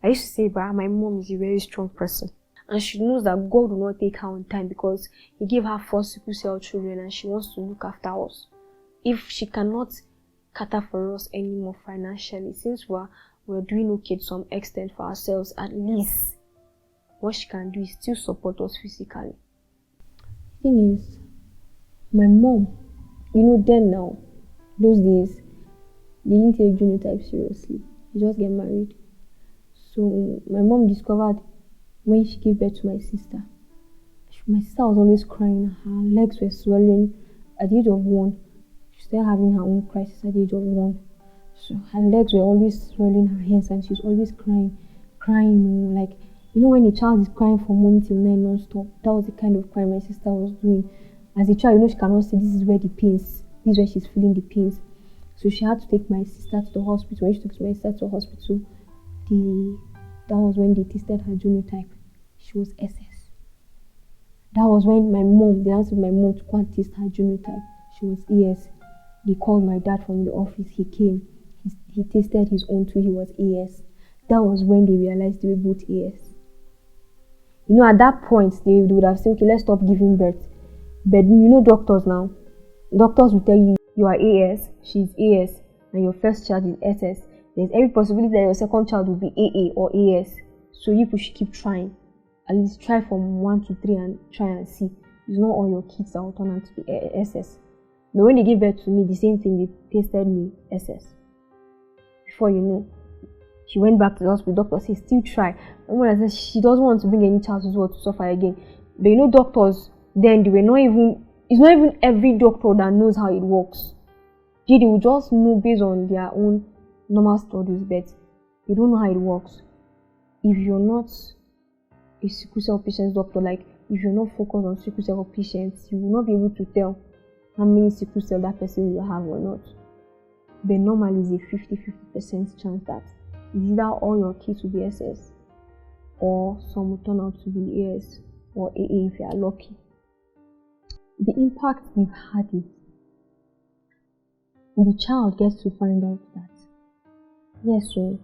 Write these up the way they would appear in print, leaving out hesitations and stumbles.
I used to say, but my mom is a very strong person. And she knows that God will not take her on time because He gave her 4 sickle cell children and she wants to look after us. If she cannot cater for us anymore financially, since we're doing okay to some extent for ourselves, at least what she can do is still support us physically. The thing is, my mom, then now, those days, they didn't take genotype seriously. They just get married. So my mom discovered when she gave birth to my sister. My sister was always crying. Her legs were swelling. At the age of 1, she started having her own crisis at the age of 1. So her legs were always swelling, her hands, and she was always crying. Like, when a child is crying from morning till night non-stop, that was the kind of cry my sister was doing. As a child, she cannot say this is where she's feeling the pains. So she had to take my sister to the hospital. When she took my sister to the hospital, that was when they tested her genotype. She was SS. That was when they asked my mom to go and test her genotype. She was AS. They called my dad from the office. He came. He tested his own too. He was AS. That was when they realized they were both AS. At that point, they would have said, okay, let's stop giving birth. But doctors now. Doctors will tell you, you are AS, she's AS, and your first child is SS. There's every possibility that your second child will be AA or AS. So you should keep trying. At least try from 1 to 3 and try and see. It's not all your kids that will turn out to be SS. But when they gave birth to me, the same thing, they tested me SS. Before she went back to the hospital. Doctor said, still try. My mother said she doesn't want to bring any child to this world to suffer again. But doctors, then they were not even, it's not even every doctor that knows how it works. They will just know based on their own normal studies, but they don't know how it works. If you're not a sickle cell patient's doctor, like if you're not focused on sickle cell patients, you will not be able to tell how many sickle cell that person will have or not. But normally it's a 50% chance that either all your kids will be SS or some will turn out to be AS or AA if you are lucky. The impact we've had is the child gets to find out that yes, so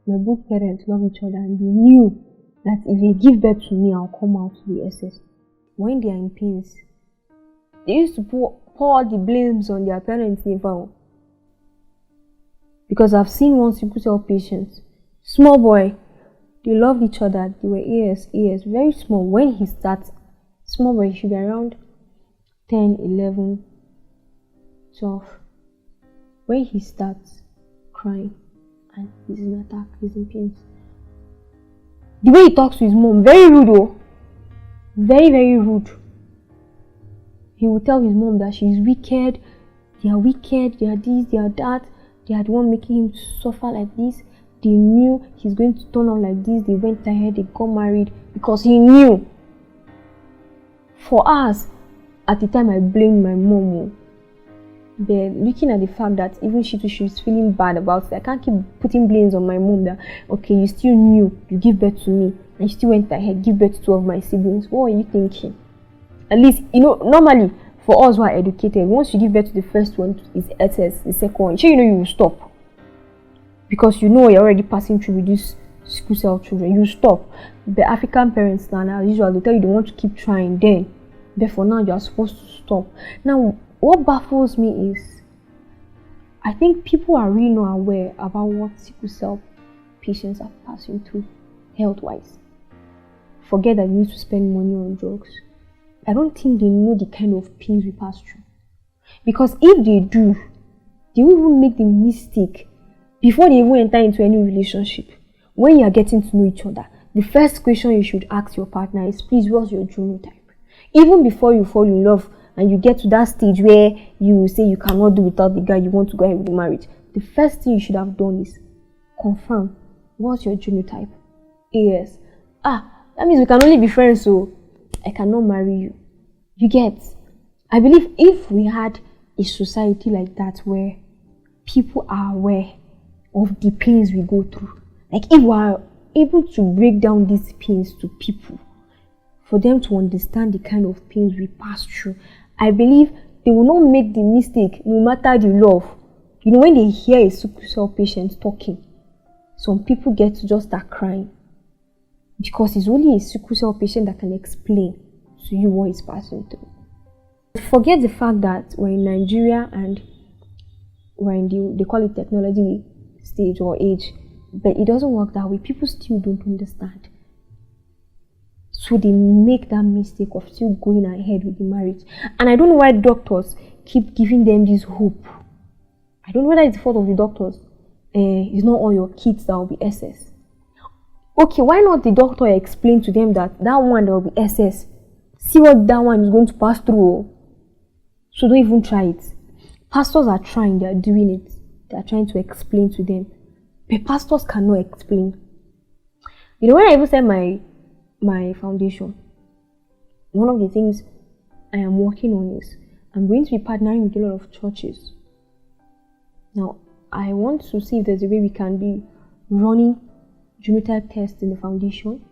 my both parents love each other and they knew that if they give birth to me, I'll come out to be SS. When they are in pains, they used to pour all the blames on their parents' never. Because I've seen one sickle cell patient, small boy, they loved each other, they were AS, very small. When he starts, small boy, he should be around 10, 11, 12. When he starts crying and he's in attack, he's in pains. The way he talks to his mom, very rude though. Very, very rude. He will tell his mom that she's wicked, they are this, they are that. They are the one making him suffer like this. They knew he's going to turn out like this. They went ahead, they got married because he knew. For us, at the time I blamed my mom. But looking at the fact that even she's feeling bad about it, I can't keep putting blames on my mom that, okay, you still knew, you gave birth to me, and you still went ahead, give birth to 2 of my siblings. What are you thinking? At least, normally, for us who are educated, once you give birth to the first one, is SS, the second one, you will stop. Because you're already passing through with these sickle cell children, you stop. The African parents now, as usual, they tell you they want to keep trying then. Therefore, now you are supposed to stop. Now, what baffles me is, I think people are really not aware about what sickle cell patients are passing through health-wise. Forget that you need to spend money on drugs. I don't think they know the kind of pains we pass through. Because if they do, they will even make the mistake before they even enter into any relationship. When you are getting to know each other, the first question you should ask your partner is, please, what's your genotype? Even before you fall in love and you get to that stage where you say you cannot do without the guy, you want to go ahead with the marriage, the first thing you should have done is confirm, what's your genotype? AS. That means we can only be friends, so I cannot marry you. You get? I believe if we had a society like that where people are aware of the pains we go through. Like if we are able to break down these pains to people, for them to understand the kind of pains we pass through, I believe they will not make the mistake no matter the love. You know, when they hear a sickle cell patient talking, some people get to just start crying because it's only a sickle cell patient that can explain to you what he's passing through. Forget the fact that we're in Nigeria and we're in they call it technology stage or age, but it doesn't work that way. People still don't understand. So they make that mistake of still going ahead with the marriage. And I don't know why doctors keep giving them this hope. I don't know whether it's the fault of the doctors. It's not all your kids that will be SS. Okay, why not the doctor explain to them that one that will be SS, see what that one is going to pass through. So don't even try it. Pastors are trying, they are doing it. They are trying to explain to them. But pastors cannot explain. You know, when I even said my foundation, one of the things I am working on is I'm going to be partnering with a lot of churches. Now, I want to see if there's a way we can be running genotype tests in the foundation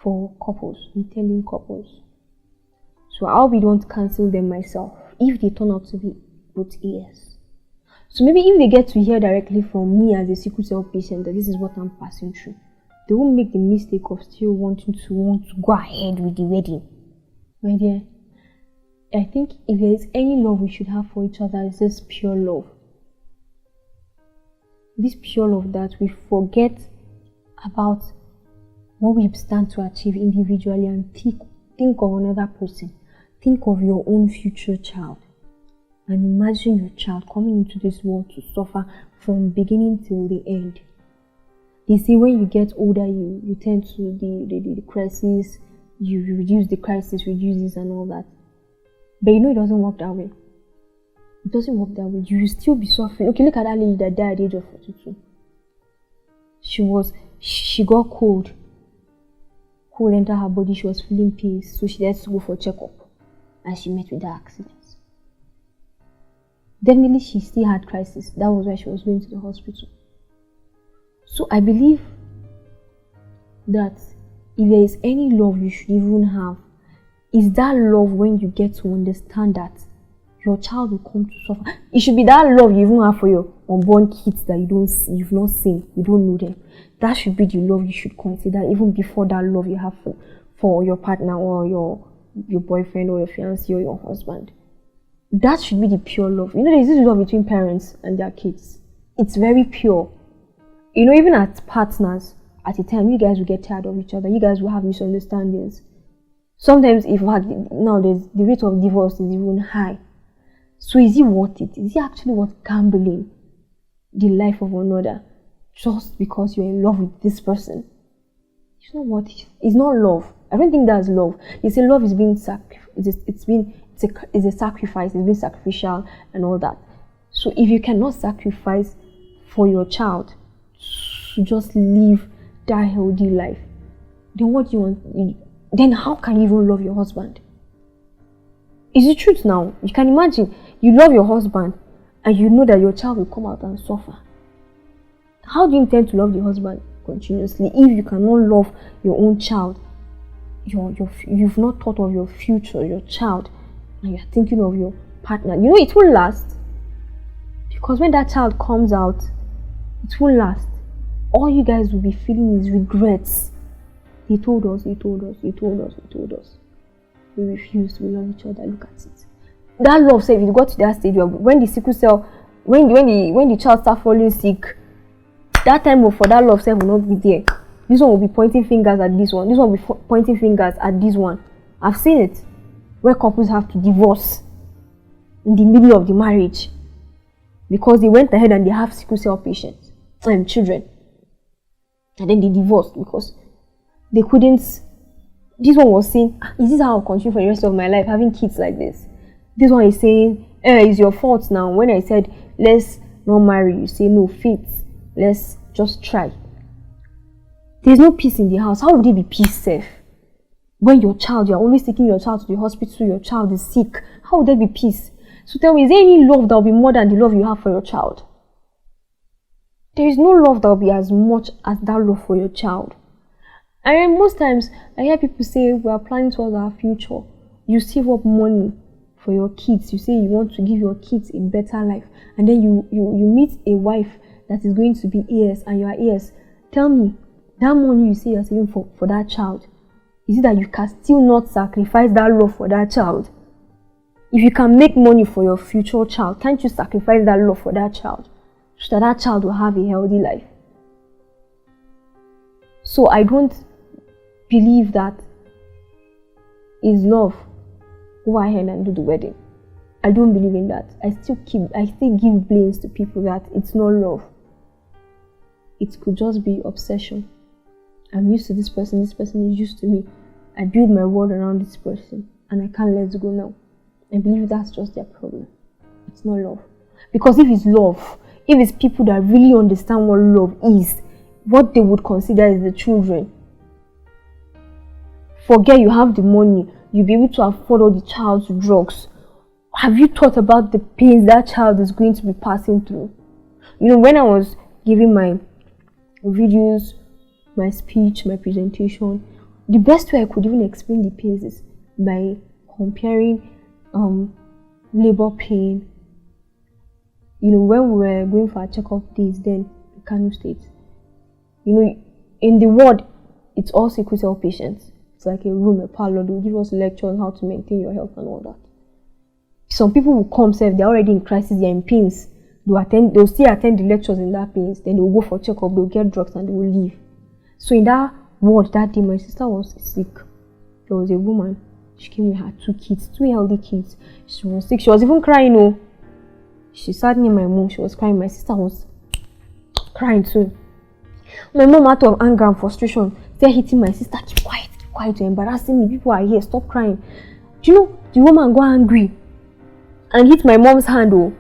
for couples, intending couples. So I'll be the one to cancel them myself if they turn out to be both AS. So maybe if they get to hear directly from me as a sickle cell patient that this is what I'm passing through, they won't make the mistake of still wanting to go ahead with the wedding. My dear, I think if there is any love we should have for each other, it's this pure love. This pure love that we forget about what we stand to achieve individually and think of another person. Think of your own future child. And imagine your child coming into this world to suffer from beginning till the end. They say when you get older, you tend to the crisis, you reduce the crisis, reduces and all that. But you know it doesn't work that way. It doesn't work that way. You will still be suffering. Okay, look at that lady that died at the age of 42. She got cold. Cold entered her body, she was feeling pains, so she had to go for a checkup. And she met with that accident. Definitely she still had crisis. That was why she was going to the hospital. So I believe that if there is any love you should even have, is that love when you get to understand that your child will come to suffer. It should be that love you even have for your unborn kids that you've not seen, you don't know them. That should be the love you should consider even before that love you have for your partner or your boyfriend or your fiancé or your husband. That should be the pure love. You know, there's this love between parents and their kids. It's very pure. You know, even as partners, at a time, you guys will get tired of each other. You guys will have misunderstandings. Sometimes, nowadays, the rate of divorce is even high. So is it worth it? Is it actually worth gambling the life of another just because you're in love with this person? It's not worth it. It's not love. I don't think that's love. You say love is being it's a sacrifice, it's being sacrificial and all that. So if you cannot sacrifice for your child to just live that healthy life, then what do you want? Then how can you even love your husband? It's the truth now. You can imagine you love your husband and you know that your child will come out and suffer. How do you intend to love the husband continuously if you cannot love your own child? You've not thought of your future, your child, and you're thinking of your partner. You know it won't last. Because when that child comes out, it won't last. All you guys will be feeling is regrets. He told us. We refused, we love each other, look at it. That love, say, if you got to that stage, when the sickle cell, when the child starts falling sick, that time for that love self will not be there. This one will be pointing fingers at this one. This one will be pointing fingers at this one. I've seen it. Where couples have to divorce in the middle of the marriage because they went ahead and they have sickle cell patients and children. And then they divorced because they couldn't. This one was saying, is this how I'll continue for the rest of my life, having kids like this? This one is saying, it's your fault now. When I said, let's not marry, you say, no, faith. Let's just try. There's no peace in the house. How would there be peace safe? When you're always taking your child to the hospital, your child is sick. How would there be peace? So tell me, is there any love that will be more than the love you have for your child? There is no love that will be as much as that love for your child. And most times, I hear people say, we are planning towards our future. You save up money for your kids. You say you want to give your kids a better life. And then you meet a wife that is going to be heirs and you are heirs. Tell me, that money you say you're saving for that child, is it that you can still not sacrifice that love for that child? If you can make money for your future child, can't you sacrifice that love for that child so that child will have a healthy life? So I don't believe that is love. Go ahead and do the wedding. I don't believe in that. I still give blames to people that it's not love. It could just be obsession. I'm used to this person is used to me. I build my world around this person and I can't let it go now. I believe that's just their problem. It's not love. Because if it's love, if it's people that really understand what love is, what they would consider is the children. Forget you have the money, you'll be able to afford all the child's drugs. Have you thought about the pains that child is going to be passing through? You know, when I was giving my videos, my speech, my presentation, the best way I could even explain the pains is by comparing labor pain. You know, when we were going for our checkup days then in Kano State, you know, in the ward, it's all sickle cell patients. It's like a room, a parlor. They'll give us lecture on how to maintain your health and all that. Some people will come, say they're already in crisis, they're in pains. They'll still attend the lectures in that pains. Then they'll go for checkup, they'll get drugs, and they will leave. So in that ward that day, my sister was sick. There was a woman. She came with her 2 kids, 2 healthy kids. She was sick. She was even crying. Oh, she sat near my mom. She was crying. My sister was crying too. My mom, out of anger and frustration, started hitting my sister. Keep quiet, you're embarrassing me. People are here. Stop crying. Do you know the woman got angry and hit my mom's hand, oh,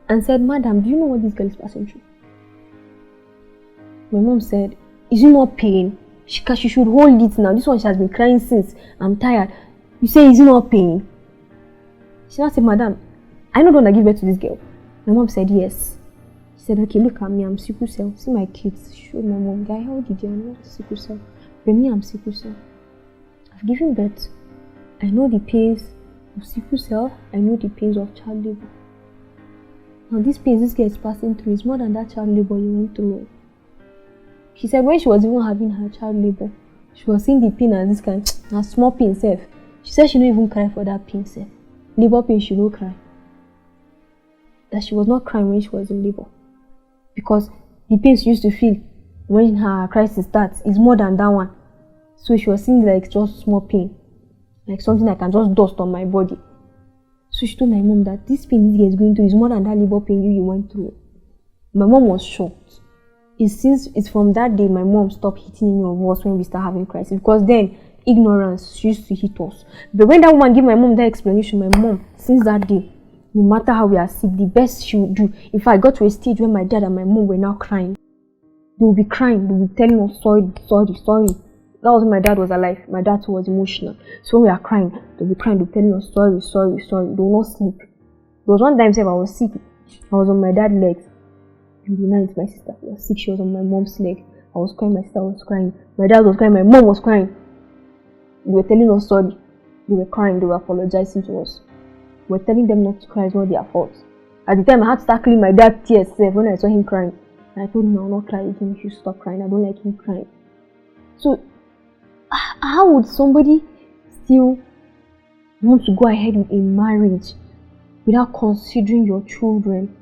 and said, "Madam, do you know what this girl is passing through?" My mom said, "Is it not pain? She should hold it now. This one, she has been crying since. I'm tired. You say, is it not pain?" She now said, "Madam, I don't want to give birth to this girl." My mom said, "Yes." She said, "Okay, look at me. I'm sickle cell. See my kids." She showed my mom, "Guy, how did you know sickle cell? But me, I'm sickle cell. I've given birth. I know the pains of sickle cell. I know the pains of child labor. Now, these pains this girl is passing through is more than that child labor you went through." She said when she was even having her child labor, she was seeing the pain as this kind of small pain self. She said she don't even cry for that pain self. Labor pain, she don't cry. That she was not crying when she was in labor. Because the pain she used to feel when her crisis starts is more than that one. So she was seeing like just small pain. Like something I can just dust on my body. So she told my mom that this pain this girl is going through is more than that labor pain you went through. My mom was shocked. It's from that day my mom stopped hitting any of us when we start having crisis. Because then ignorance used to hit us. But when that woman gave my mom that explanation, my mom, since that day, no matter how we are sick, the best she would do. If I got to a stage where my dad and my mom were now crying, they would be crying, they would be telling us sorry. That was when my dad was alive. My dad too was emotional. So when we are crying, they'll be crying, they'll be telling us sorry. They will not sleep. There was one time I was sick. I was on my dad's legs. In the night, my sister was sick. She was on my mom's leg. I was crying, my sister was crying. My dad was crying, my mom was crying. They were telling us sorry. They were crying, they were apologizing to us. We were telling them not to cry, it's not their fault. At the time, I had to start cleaning my dad's tears when I saw him crying. And I told him I will not cry again, he should stop crying. I don't like him crying. So, how would somebody still want to go ahead with a marriage without considering your children?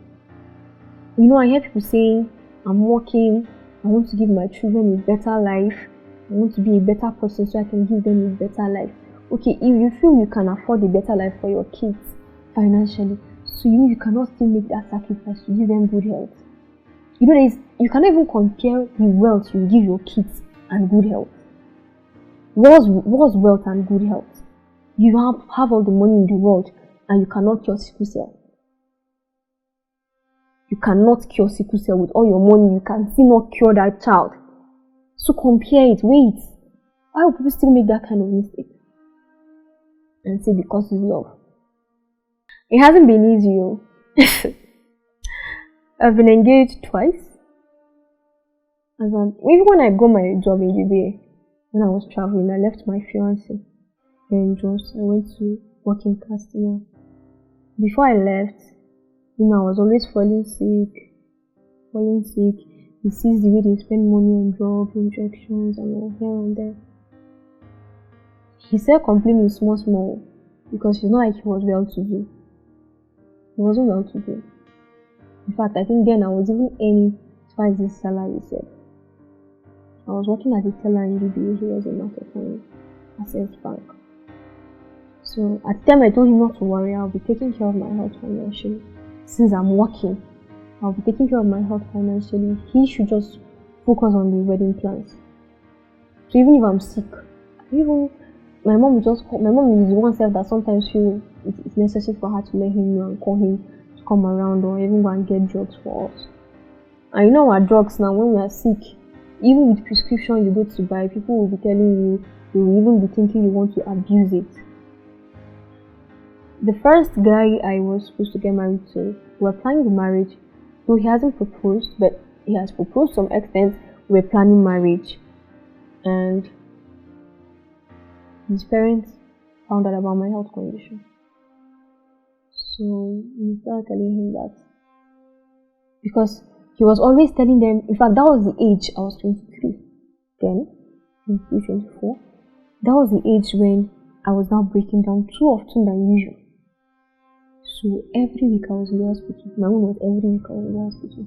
You know, I hear people saying, I'm working, I want to give my children a better life, I want to be a better person so I can give them a better life. Okay, if you feel you can afford a better life for your kids financially, so you cannot still make that sacrifice to give them good health. You know, you cannot even compare the wealth you give your kids and good health. What's wealth and good health? You have all the money in the world and you cannot cure sickle cell. You cannot cure sickle cell with all your money. You can still not cure that child. So compare it, weigh it. Why would people still make that kind of mistake? And say because it's love. It hasn't been easy. I've been engaged twice. Even when I got my job in UBA, when I was traveling, I left my fiance in Jones. I went to work in Castina. Before I left, I was always falling sick. He sees the way they spend money on drugs, injections, and all here and there. He said complaining small because it's not like he was well to do. He wasn't well to do. In fact, I think then I was even earning twice his salary said. I was working as a teller in UBA, he was a market for Access Bank. So at the time I told him not to worry, I'll be taking care of my health financially. Since I'm working, I'll be taking care of my health financially. He should just focus on the wedding plans. So even if I'm sick, my mom is the one self that sometimes feel it's necessary for her to let him know and call him to come around or even go and get drugs for us. And our drugs now, when we are sick, even with prescription you go to buy, people will be telling you, they will even be thinking you want to abuse it. The first guy I was supposed to get married to, we were planning the marriage, though he hasn't proposed, but he has proposed to some extent. We were planning marriage, and his parents found out about my health condition. So we started telling him that, because he was always telling them, in fact that was the age, I was 23 then, 23, 24. That was the age when I was now breaking down too often than usual. So every week I was in the hospital. My mom was every week I was in the hospital.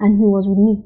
And he was with me.